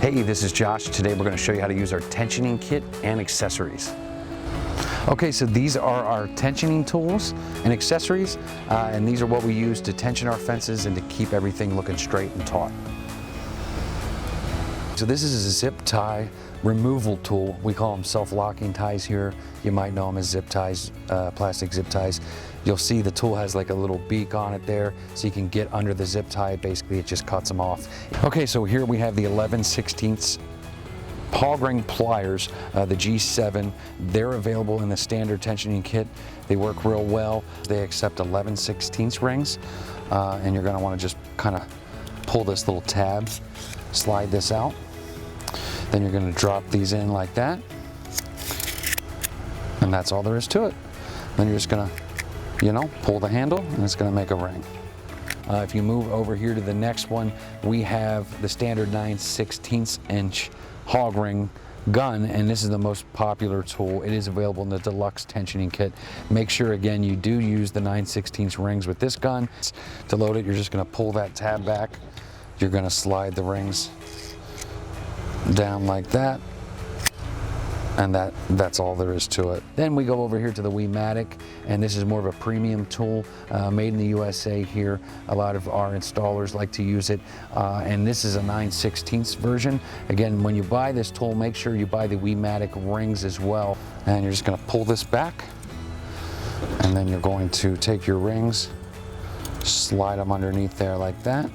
Hey, this is Josh. Today we're going to show you how to use our tensioning kit and accessories. Okay, so these are our tensioning tools and accessories, and these are what we use to tension our fences and to keep everything looking straight and taut. So this is a zip tie removal tool. We call them self-locking ties here. You might know them as zip ties, plastic zip ties. You'll see the tool has like a little beak on it there, so you can get under the zip tie. Basically, it just cuts them off. Okay, so here we have the 11/16 hog ring pliers, the G7. They're available in the standard tensioning kit. They work real well. They accept 11/16 rings, and you're going to want to just kind of pull this little tab, slide this out. Then you're going to drop these in like that, and that's all there is to it. Then you're just going to, pull the handle, and it's going to make a ring. If you move over here to the next one, we have the standard 9/16" hog ring gun, and this is the most popular tool. It is available in the deluxe tensioning kit. Make sure, again, you do use the 9/16 rings with this gun. To load it, you're just going to pull that tab back. You're going to slide the rings down like that, and that's all there is to it. Then we go over here to the Wee-Matic, and this is more of a premium tool, made in the USA here. A lot of our installers like to use it, and this is a 9/16 version. Again, when you buy this tool, make sure you buy the Wee-Matic rings as well. And you're just going to pull this back, and then you're going to take your rings, slide them underneath there like that,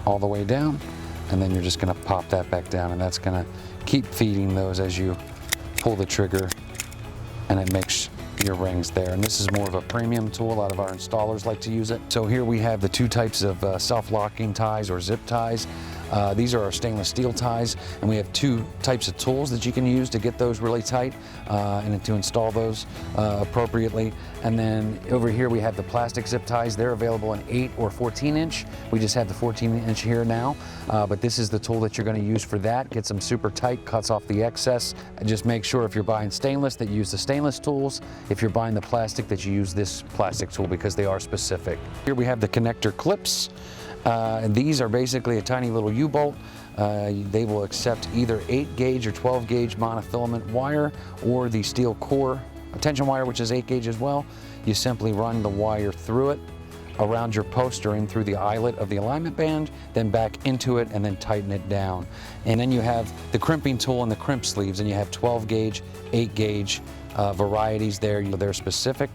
all the way down, and then you're just going to pop that back down, and that's going to keep feeding those as you pull the trigger, and it makes your rings there. And this is more of a premium tool. A lot of our installers like to use it. So here we have the two types of self-locking ties or zip ties. These are our stainless steel ties, and we have two types of tools that you can use to get those really tight and to install those appropriately. And then over here we have the plastic zip ties. They're available in 8 or 14-inch. We just have the 14-inch here now, but this is the tool that you're going to use for that. Gets them super tight, cuts off the excess. And just make sure if you're buying stainless that you use the stainless tools. If you're buying the plastic, that you use this plastic tool, because they are specific. Here we have the connector clips. And these are basically a tiny little U-bolt. They will accept either 8-gauge or 12-gauge monofilament wire, or the steel core tension wire, which is 8-gauge as well. You simply run the wire through it, around your post or in through the eyelet of the alignment band, then back into it, and then tighten it down. And then you have the crimping tool and the crimp sleeves, and you have 12-gauge, 8-gauge varieties there. They're specific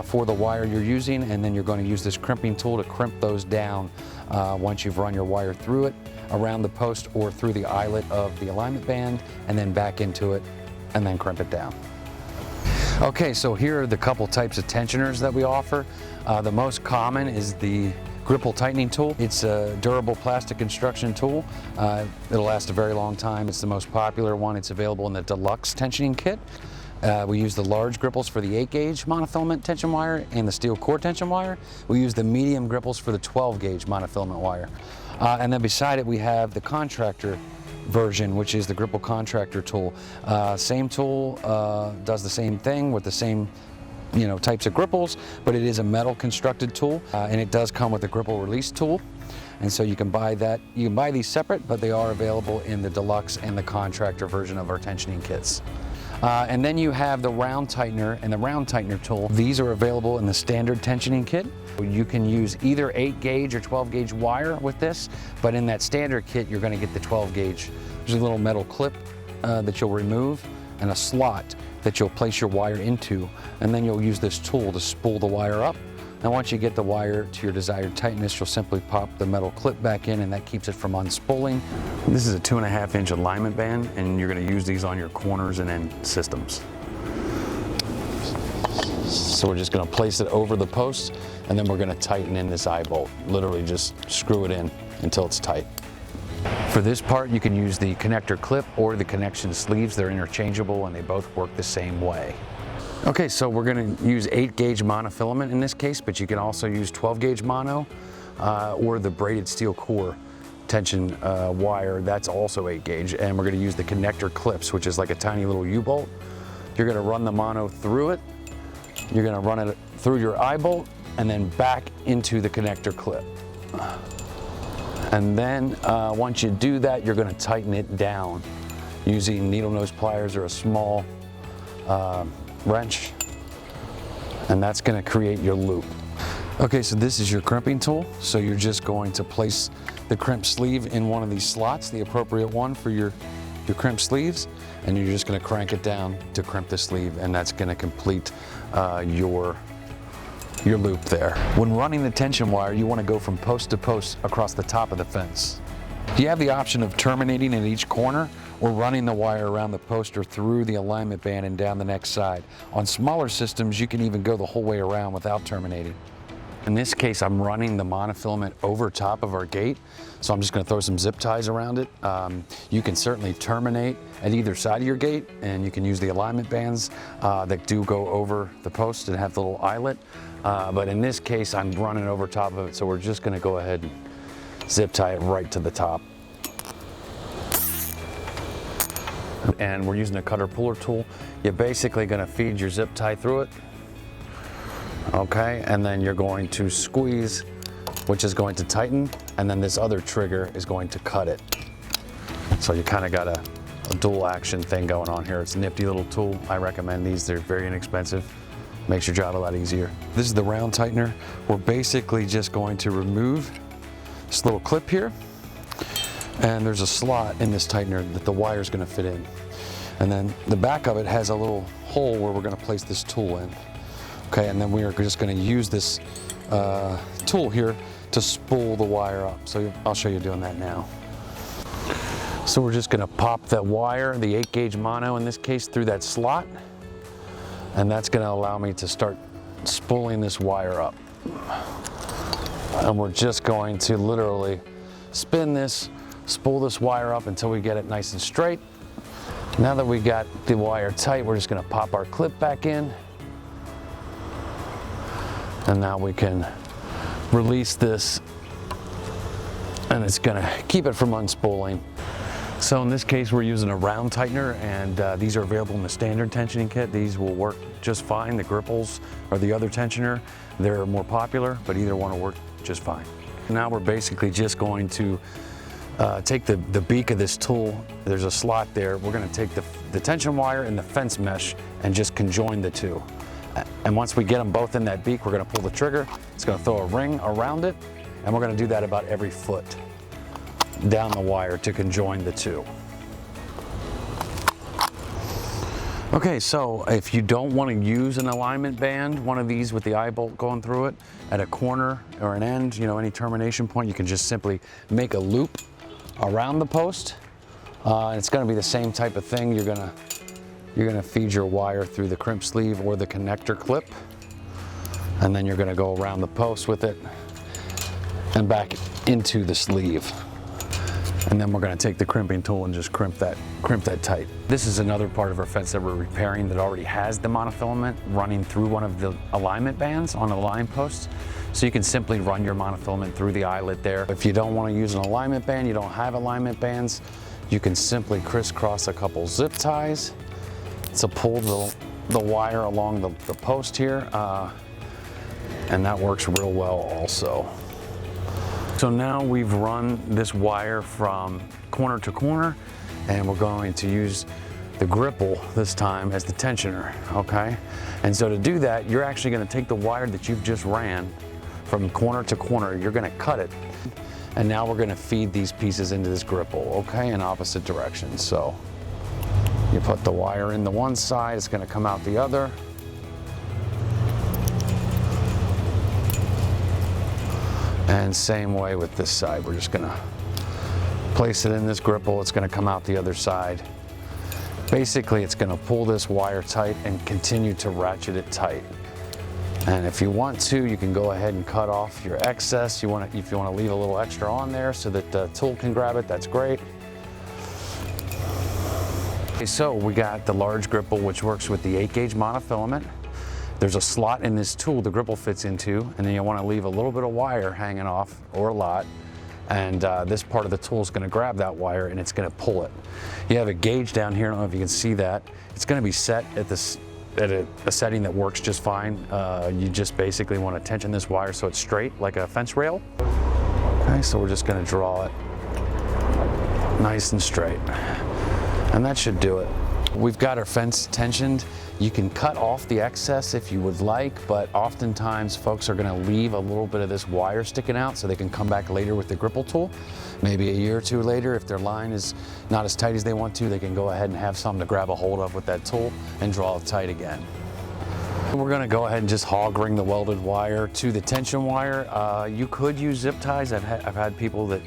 for the wire you're using, and then you're going to use this crimping tool to crimp those down once you've run your wire through it, around the post or through the eyelet of the alignment band, and then back into it, and then crimp it down. Okay, so here are the couple types of tensioners that we offer. The most common is the gripple tightening tool. It's a durable plastic construction tool. It'll last a very long time. It's the most popular one. It's available in the deluxe tensioning kit. We use the large gripples for the 8-gauge monofilament tension wire and the steel core tension wire. We use the medium gripples for the 12-gauge monofilament wire. And then beside it, we have the contractor version, which is the gripple contractor tool. Same tool, does the same thing with the same types of gripples, but it is a metal constructed tool, and it does come with a gripple release tool. And so you can buy that. You can buy these separate, but they are available in the deluxe and the contractor version of our tensioning kits. And then you have the round tightener and the round tightener tool. These are available in the standard tensioning kit. You can use either 8-gauge or 12-gauge wire with this, but in that standard kit, you're going to get the 12-gauge. There's a little metal clip that you'll remove, and a slot that you'll place your wire into, and then you'll use this tool to spool the wire up. And once you get the wire to your desired tightness, you'll simply pop the metal clip back in, and that keeps it from unspooling. This is a 2.5-inch alignment band, and you're going to use these on your corners and end systems. So we're just going to place it over the post, and then we're going to tighten in this eye bolt. Literally just screw it in until it's tight. For this part, you can use the connector clip or the connection sleeves. They're interchangeable, and they both work the same way. Okay, so we're going to use 8-gauge monofilament in this case, but you can also use 12-gauge mono or the braided steel core tension wire. That's also 8-gauge, and we're going to use the connector clips, which is like a tiny little U-bolt. You're going to run the mono through it. You're going to run it through your eye bolt and then back into the connector clip. And then once you do that, you're going to tighten it down using needle nose pliers or a small wrench, and that's going to create your loop. Okay, so this is your crimping tool. So you're just going to place the crimp sleeve in one of these slots, the appropriate one for your crimp sleeves, and you're just going to crank it down to crimp the sleeve, and that's going to complete your loop there. When running the tension wire, you want to go from post to post across the top of the fence. You have the option of terminating at each corner or running the wire around the post or through the alignment band and down the next side. On smaller systems, you can even go the whole way around without terminating. In this case, I'm running the monofilament over top of our gate, so I'm just going to throw some zip ties around it. You can certainly terminate at either side of your gate, and you can use the alignment bands that do go over the post and have the little eyelet. But in this case, I'm running over top of it, so we're just going to go ahead and zip tie it right to the top. And we're using a cutter puller tool. You're basically going to feed your zip tie through it. Okay, and then you're going to squeeze, which is going to tighten, and then this other trigger is going to cut it. So you kind of got a dual action thing going on here. It's a nifty little tool. I recommend these. They're very inexpensive. Makes your job a lot easier. This is the round tightener. We're basically just going to remove this little clip here, and there's a slot in this tightener that the wire is going to fit in. And then the back of it has a little hole where we're going to place this tool in. Okay, and then we are just going to use this tool here to spool the wire up. So I'll show you doing that now. So we're just going to pop that wire, the 8-gauge mono in this case, through that slot. And that's going to allow me to start spooling this wire up. And we're just going to literally spin this, spool this wire up until we get it nice and straight. Now that we got the wire tight, we're just going to pop our clip back in. And now we can release this, and it's going to keep it from unspooling. So in this case, we're using a round tightener, and these are available in the standard tensioning kit. These will work just fine. The gripples or the other tensioner, they're more popular, but either one will work just fine. Now we're basically just going to take the beak of this tool. There's a slot there. We're going to take the tension wire and the fence mesh and just conjoin the two. And once we get them both in that beak, we're going to pull the trigger. It's going to throw a ring around it, and we're going to do that about every foot down the wire to conjoin the two. Okay, so if you don't want to use an alignment band, one of these with the eye bolt going through it, at a corner or an end, you know, any termination point, you can just simply make a loop around the post. It's going to be the same type of thing. You're going to feed your wire through the crimp sleeve or the connector clip, and then you're going to go around the post with it and back into the sleeve. And then we're going to take the crimping tool and just crimp that tight. This is another part of our fence that we're repairing that already has the monofilament running through one of the alignment bands on the line posts. So you can simply run your monofilament through the eyelet there. If you don't want to use an alignment band, you don't have alignment bands, you can simply crisscross a couple zip ties to pull the wire along the post here, and that works real well also. So now we've run this wire from corner to corner, and we're going to use the gripple this time as the tensioner, okay? And so to do that, you're actually going to take the wire that you've just ran from corner to corner, you're going to cut it, and now we're going to feed these pieces into this gripple, okay, in opposite directions. So you put the wire in the one side, it's going to come out the other. And same way with this side. We're just going to place it in this gripple. It's going to come out the other side. Basically, it's going to pull this wire tight and continue to ratchet it tight. And if you want to, you can go ahead and cut off your excess. If you want to leave a little extra on there so that the tool can grab it, that's great. Okay, so we got the large gripple, which works with the 8-gauge monofilament. There's a slot in this tool the gripple fits into, and then you want to leave a little bit of wire hanging off, or a lot, and this part of the tool is going to grab that wire and it's going to pull it. You have a gauge down here, I don't know if you can see that. It's going to be set at a setting that works just fine. You just basically want to tension this wire so it's straight like a fence rail. Okay, so we're just going to draw it nice and straight. And that should do it. We've got our fence tensioned. You can cut off the excess if you would like, but oftentimes folks are going to leave a little bit of this wire sticking out so they can come back later with the gripple tool. Maybe a year or two later, if their line is not as tight as they want to, they can go ahead and have something to grab a hold of with that tool and draw it tight again. We're going to go ahead and just hog ring the welded wire to the tension wire. You could use zip ties. I've had people that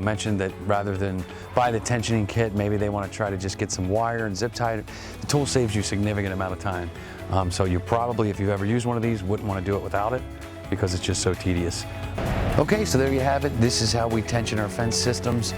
mention that rather than buy the tensioning kit, maybe they want to try to just get some wire and zip tie it. The tool saves you a significant amount of time. So you probably, if you've ever used one of these, wouldn't want to do it without it because it's just so tedious. Okay, so there you have it. This is how we tension our fence systems.